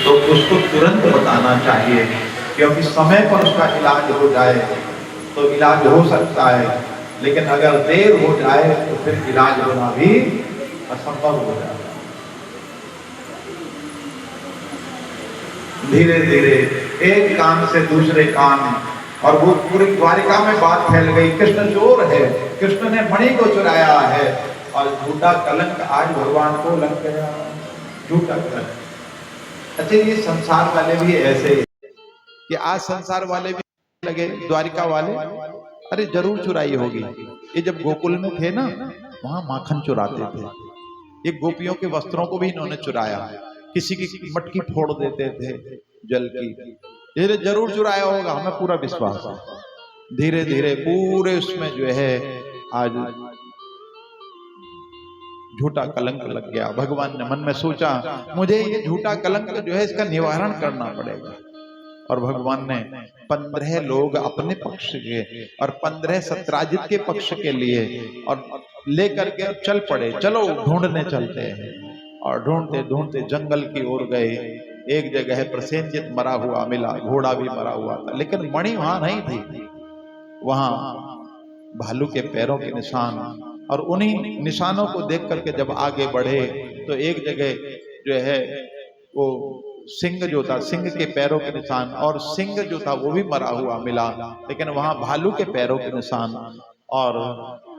तो उसको तुरंत बताना चाहिए, क्योंकि समय पर उसका इलाज हो जाए तो इलाज हो सकता है, लेकिन अगर देर हो जाए तो फिर इलाज होना भी असंभव हो जाता है। धीरे धीरे एक कान से दूसरे कान, और वो पूरी द्वारिका में बात फैल गई, कृष्ण चोर है, कृष्ण ने मणि को चुराया है, और झूठा कलंक आज भगवान को लग गया, झूठा कलंक। अच्छा, ये संसार वाले भी ऐसे कि आज संसार वाले भी लगे, द्वारिका वाले, अरे जरूर चुराई होगी। ये जब गोकुल में थे ना, वहां माखन चुराते थे, ये गोपियों के वस्त्रों को भी इन्होंने चुराया, किसी की मटकी फोड़ देते थे जल की, ये जरूर चुराया होगा, हमें पूरा विश्वास है। धीरे धीरे पूरे उसमें जो है आज झूठा कलंक लग गया। भगवान ने मन में सोचा, मुझे ये झूठा कलंक जो है इसका निवारण करना पड़ेगा। और भगवान ने 15 लोग अपने पक्ष के और 15 सत्राजित के पक्ष के लिए और लेकर के चल पड़े, चलो ढूंढने चलते हैं। और ढूंढते ढूंढते जंगल की ओर गए। एक जगह प्रसेनजित मरा हुआ मिला, घोड़ा भी मरा हुआ था, लेकिन मणि वहां नहीं थी। वहां भालू के पैरों के निशान, और उन्हीं निशानों को देख करके जब आगे बढ़े तो एक जगह जो है वो सिंह जो था, सिंह के पैरों के निशान, और सिंह जो था वो भी मरा हुआ मिला, लेकिन वहां भालू के पैरों के निशान। और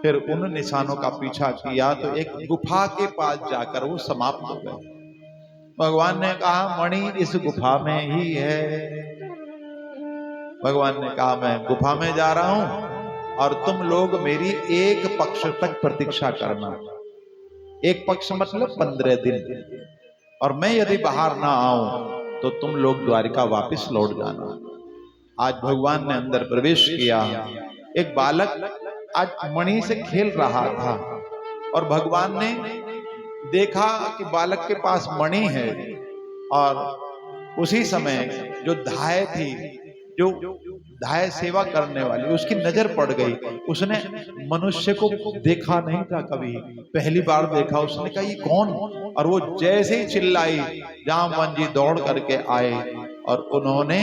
फिर उन निशानों का पीछा किया तो एक गुफा के पास जाकर वो समाप्त हो गए। भगवान ने कहा, मणि इस गुफा में ही है। भगवान ने कहा, मैं गुफा में जा रहा हूं और तुम लोग मेरी एक पक्ष तक प्रतीक्षा करना। एक पक्ष मतलब 15 दिन, और मैं यदि बाहर ना आऊं तो तुम लोग द्वारिका वापस लौट जाना। आज भगवान ने अंदर प्रवेश किया। एक बालक आज मणि से खेल रहा था, और भगवान ने देखा कि बालक के पास मणि है, और उसी समय जो धाय थी, जो धाय सेवा करने वाली, उसकी नजर पड़ गई। उसने मनुष्य को देखा नहीं था कभी, पहली बार देखा। उसने कहा, ये कौन? और वो जैसे ही चिल्लाई, जामवंत जी दौड़ करके आए, और उन्होंने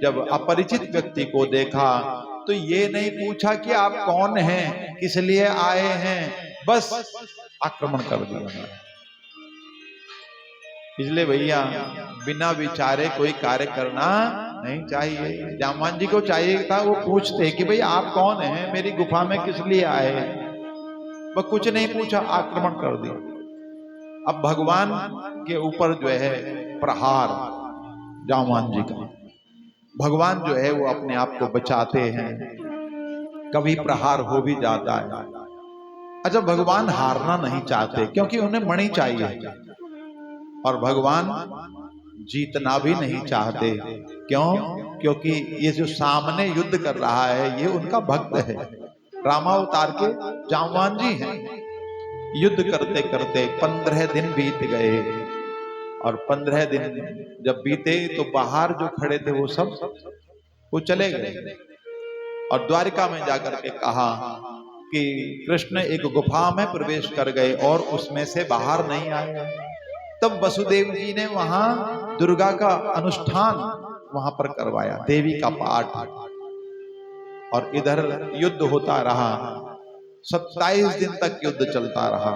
जब अपरिचित व्यक्ति को देखा तो ये नहीं पूछा कि आप कौन हैं, किस लिए आए हैं, बस आक्रमण कर दिया। इसलिए भैया बिना विचारे कोई कार्य करना नहीं चाहिए। जामवान जी को चाहिए था वो पूछते कि भाई आप कौन हैं, मेरी गुफा में किस लिए आए हैं, वो कुछ नहीं पूछा, आक्रमण कर दिया। अब भगवान के ऊपर जो है प्रहार जामवान जी का, भगवान जो है वो अपने आप को बचाते हैं, कभी प्रहार हो भी जाता है। अच्छा, भगवान हारना नहीं चाहते क्योंकि उन्हें मणि चाहिए, और भगवान जीतना भी नहीं चाहते। क्यों? क्योंकि ये जो सामने युद्ध कर रहा है ये उनका भक्त है, रामावतार के जामवान जी हैं। युद्ध करते करते 15 दिन बीत गए, और 15 दिन जब बीते तो बाहर जो खड़े थे वो सब वो चले गए, और द्वारिका में जाकर के कहा कि कृष्ण एक गुफा में प्रवेश कर गए और उसमें से बाहर नहीं आए। तब वसुदेव जी ने वहां दुर्गा का अनुष्ठान वहां पर करवाया, देवी का पाठ, और इधर युद्ध होता रहा। 27 दिन तक युद्ध चलता रहा,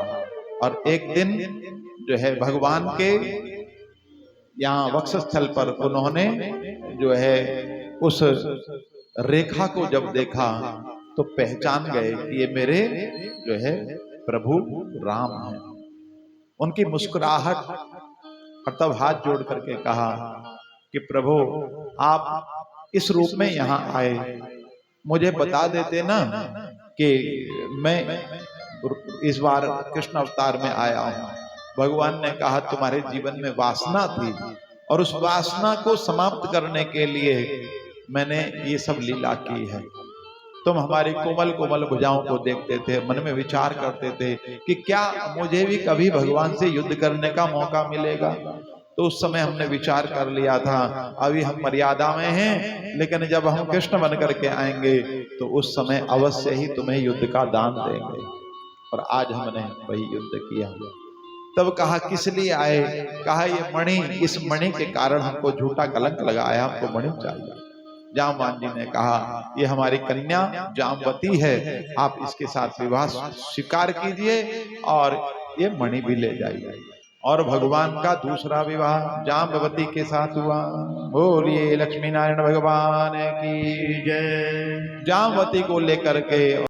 और एक दिन जो है भगवान के यहाँ वक्षस्थल पर उन्होंने जो है उस रेखा को जब देखा तो पहचान गए कि ये मेरे जो है प्रभु राम हैं। उनकी मुस्कुराहट, और तब हाथ जोड़ करके कहा कि प्रभु आप इस रूप में यहाँ आए, मुझे बता देते ना कि मैं इस बार कृष्ण अवतार में आया हूँ। भगवान ने कहा, तुम्हारे जीवन में वासना थी, और उस वासना को समाप्त करने के लिए मैंने ये सब लीला की है। तुम हमारी कोमल कोमल भुजाओं को देखते थे, मन में विचार करते थे कि क्या मुझे भी कभी भगवान से युद्ध करने का मौका मिलेगा। तो उस समय हमने विचार कर लिया था, अभी हम मर्यादा में हैं, लेकिन जब हम कृष्ण बन करके आएंगे तो उस समय अवश्य ही तुम्हें युद्ध का दान देंगे। और आज हमने वही युद्ध किया। तब कहा किस लिए आए? कहा ये मणि, इस मणि के कारण हमको झूठा कलंक लगाया, हमको मणि चाहिए। जामवान जी ने कहा ये हमारी कन्या जामवती है, आप इसके साथ विवाह स्वीकार कीजिए और ये मणि भी ले जाइए। और भगवान का दूसरा विवाह जाम्बवती के साथ हुआ। बोलिए लक्ष्मी नारायण भगवान की जय। जामवती को लेकर के